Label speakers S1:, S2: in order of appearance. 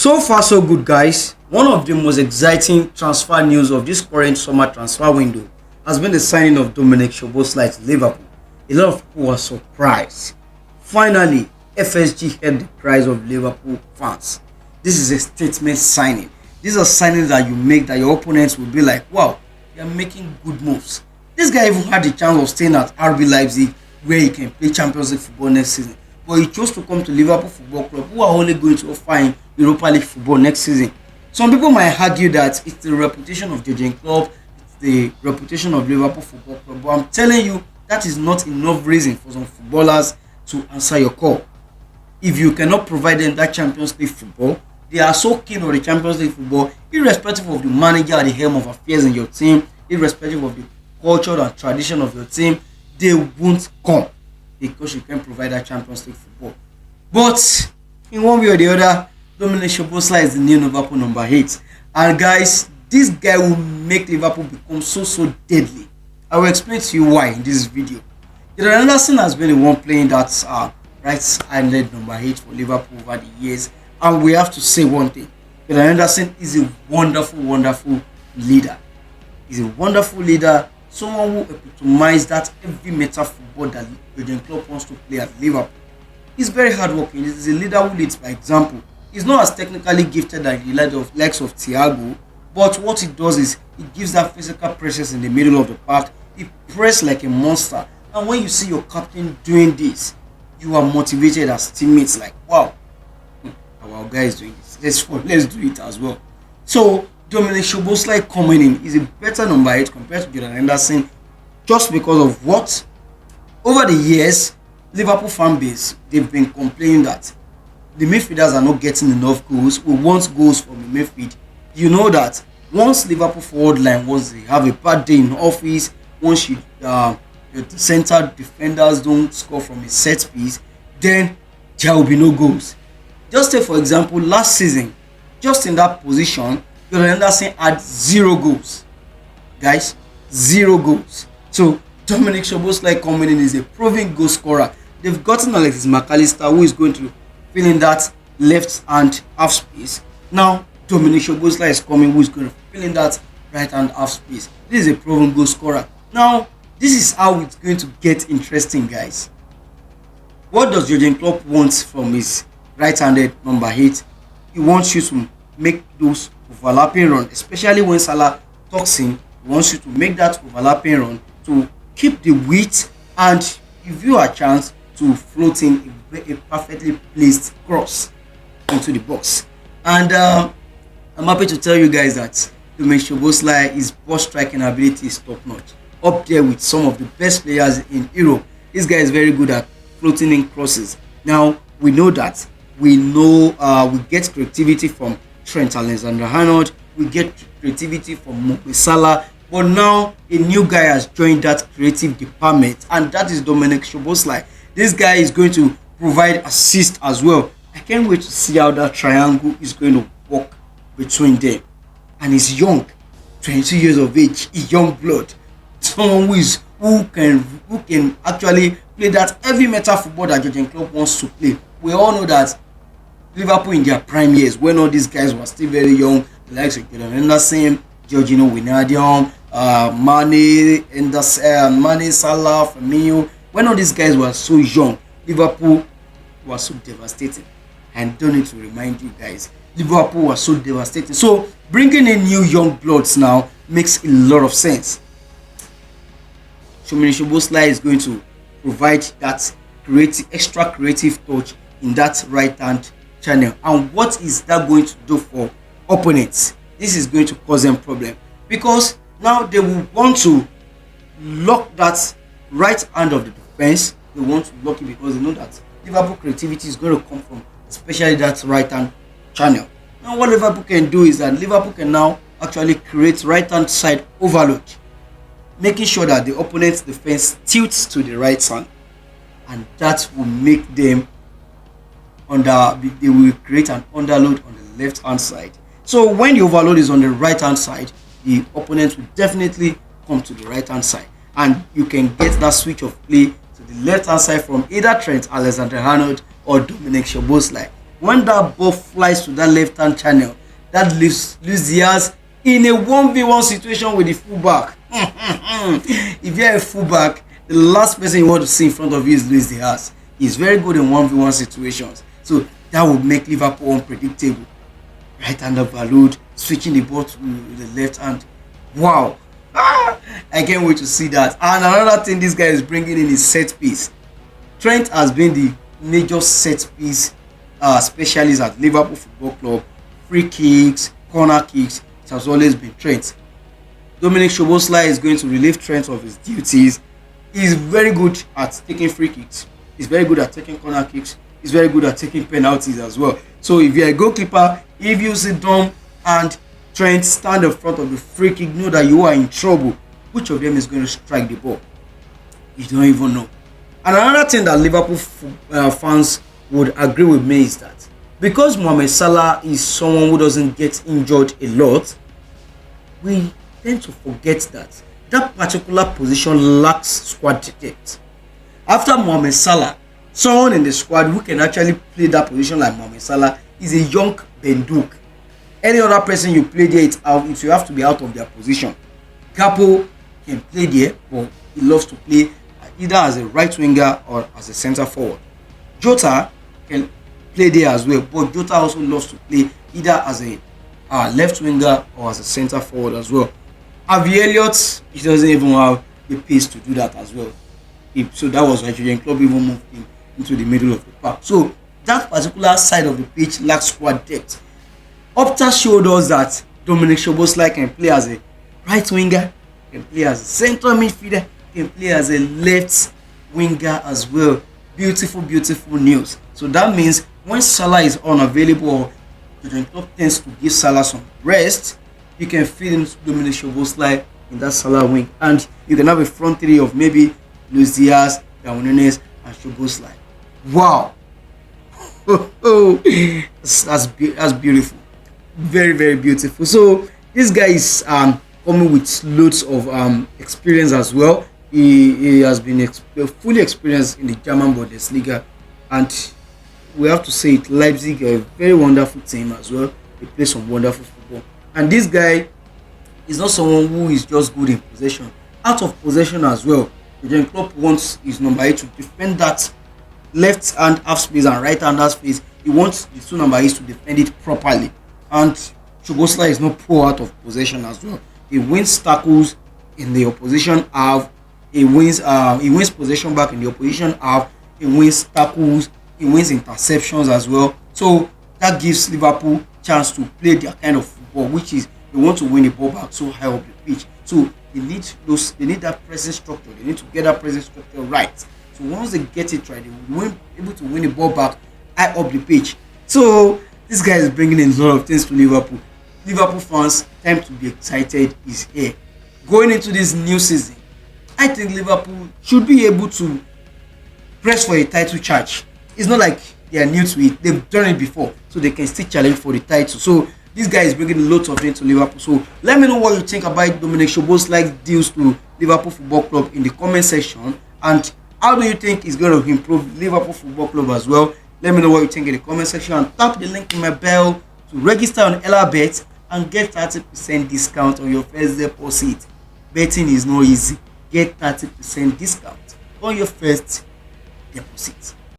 S1: So far, so good, guys. One of the most exciting transfer news of this current summer transfer window has been the signing of Dominik Szoboszlai to Liverpool. A lot of people were surprised. Finally, FSG heard the cries of Liverpool fans. This is a statement signing. These are signings that you make that your opponents will be like, wow, they are making good moves. This guy even had the chance of staying at RB Leipzig where he can play Champions League football next season. But he chose to come to Liverpool Football Club, who are only going to offer him Europa League football next season. Some people might argue that it's the reputation of Jurgen Klopp, it's the reputation of Liverpool Football Club. But I'm telling you, that is not enough reason for some footballers to answer your call. If you cannot provide them that Champions League football, they are so keen on the Champions League football, irrespective of the manager at the helm of affairs in your team, irrespective of the culture and tradition of your team, they won't come because you can provide that Champions League football. But in one way or the other, Dominik Szoboszlai is the new Liverpool number 8. And guys, this guy will make Liverpool become so deadly. I will explain to you why in this video. Jordan Henderson has been the one playing that right-handed number 8 for Liverpool over the years. And we have to say one thing. Jordan Henderson is a wonderful leader. He's a wonderful leader. Someone who epitomizes that heavy metal football that Jurgen Klopp wants to play at Liverpool. He's very hardworking. He's a leader who leads by example. He's not as technically gifted as the likes of Thiago, but what he does is he gives that physical presence in the middle of the park. He presses like a monster. And when you see your captain doing this, you are motivated as teammates. Like, wow, our guy is doing this. Let's do it as well. So Dominik Szoboszlai coming in is a better number 8 compared to Jordan Henderson, just because of what? Over the years, Liverpool fan base, they've been complaining that the midfielders are not getting enough goals. We want goals from the midfield. You know that once Liverpool forward line, once they have a bad day in office, once the center defenders don't score from a set piece, then there will be no goals. Just take for example, last season, just in that position, Jordan Henderson had 0 goals. Guys, 0 goals. So Dominik Szoboszlai coming in is a proven goal scorer. They've gotten Alexis McAllister, who is going to fill in that left hand half space. Now Dominik Szoboszlai is coming, who is going to fill in that right hand half space. This is a proven goal scorer. Now this is how it's going to get interesting, guys. What does Jurgen Klopp want from his right-handed number 8? He wants you to make those overlapping run, especially when Salah talks in. He wants you to make that overlapping run to keep the width and give you a chance to float in a perfectly placed cross into the box. And I'm happy to tell you guys that Dominik Szoboszlai, his ball striking ability is top notch, up there with some of the best players in Europe. This guy is very good at floating in crosses. Now we know that. We get creativity from Trent Alexander-Arnold. We get creativity from Mo Salah. But now a new guy has joined that creative department, and that is Dominik Szoboszlai. This guy is going to provide assist as well. I can't wait to see how that triangle is going to work between them. And he's young, 22 years of age, a young blood, someone who can actually play that heavy metal football that Jurgen Klopp wants to play. We all know that Liverpool in their prime years, when all these guys were still very young, the likes of Jordan Henderson, Georgino Wijnaldum, Mane, Salah, Firmino, when all these guys were so young, Liverpool was so devastating. And don't need to remind you guys, Liverpool was so devastating. So bringing in new young bloods now makes a lot of sense. Dominik Szoboszlai is going to provide that extra creative touch in that right hand channel. And what is that going to do for opponents? This is going to cause them problem, because now they will want to lock that right hand of the defense. They want to lock it because they know that Liverpool creativity is going to come from especially that right hand channel. Now what Liverpool can do is that Liverpool can now actually create right hand side overload, making sure that the opponent's defense tilts to the right side, and that will make them they will create an underload on the left hand side. So when the overload is on the right hand side, the opponent will definitely come to the right hand side, and you can get that switch of play to the left hand side from either Trent Alexander-Arnold or Dominik Szoboszlai. When that ball flies to that left hand channel, that leaves Luis Diaz in a 1v1 situation with the fullback. If you're a fullback, the last person you want to see in front of you is Luis Diaz. He's very good in 1v1 situations. So that would make Liverpool unpredictable. Right-hander valued, switching the ball to the left hand. Wow. I can't wait to see that. And another thing this guy is bringing in is set piece. Trent has been the major set piece specialist at Liverpool Football Club. Free kicks, corner kicks, it has always been Trent. Dominik Szoboszlai is going to relieve Trent of his duties. He's very good at taking free kicks. He's very good at taking corner kicks. He's very good at taking penalties as well. So if you're a goalkeeper, if you sit down and Trent stand in front of the free kick, know that you are in trouble. Which of them is going to strike the ball? You don't even know. And another thing that Liverpool fans would agree with me is that because Mohamed Salah is someone who doesn't get injured a lot, we tend to forget that that particular position lacks squad depth. After Mohamed Salah, someone in the squad who can actually play that position like Mohamed Salah is a young Benduk. Any other person you play there, it will have to be out of their position. Capo can play there, but he loves to play either as a right winger or as a centre forward. Jota can play there as well, but Jota also loves to play either as a left winger or as a centre forward as well. Harvey Elliott, he doesn't even have the pace to do that as well. So that was why Jurgen Klopp even moved him into the middle of the park. So that particular side of the pitch lacks squad depth. Opta showed us that Dominik Szoboszlai can play as a right winger, can play as a central midfielder, can play as a left winger as well. Beautiful, beautiful news. So that means when Salah is unavailable, Jurgen Klopp tends to give Salah some rest. You can feed in Dominik Szoboszlai in that Salah wing, and you can have a front three of maybe Luis Diaz, Darwin Núñez, and Szoboszlai. Wow. That's beautiful. Very, very beautiful. So this guy is coming with loads of experience as well. He has been fully experienced in the German Bundesliga, and we have to say it, Leipzig are a very wonderful team as well. They play some wonderful football, and this guy is not someone who is just good in possession. Out of possession as well, Jurgen Klopp wants his number 8 to defend that left hand half space and right hand half space. He wants the two number 8s to defend it properly. And Szoboszlai is not poor out of possession as well. He wins tackles in the opposition half. He wins possession back in the opposition half. He wins tackles. He wins interceptions as well. So that gives Liverpool chance to play their kind of football, which is they want to win the ball back so high up the pitch. So they need that pressing structure. They need to get that pressing structure right. So once they get it right, they will be able to win the ball back high up the pitch. So this guy is bringing in a lot of things to Liverpool. Liverpool fans, time to be excited is here. Going into this new season, I think Liverpool should be able to press for a title charge. It's not like they are new to it. They've done it before, so they can still challenge for the title. So this guy is bringing lots of things to Liverpool. So let me know what you think about Dominik Szoboszlai's deals to Liverpool Football Club in the comment section. And how do you think it's going to improve Liverpool Football Club as well? Let me know what you think in the comment section, and tap the link in my bell to register on EllaBet and get 30% discount on your first deposit. Betting is not easy. Get 30% discount on your first deposit.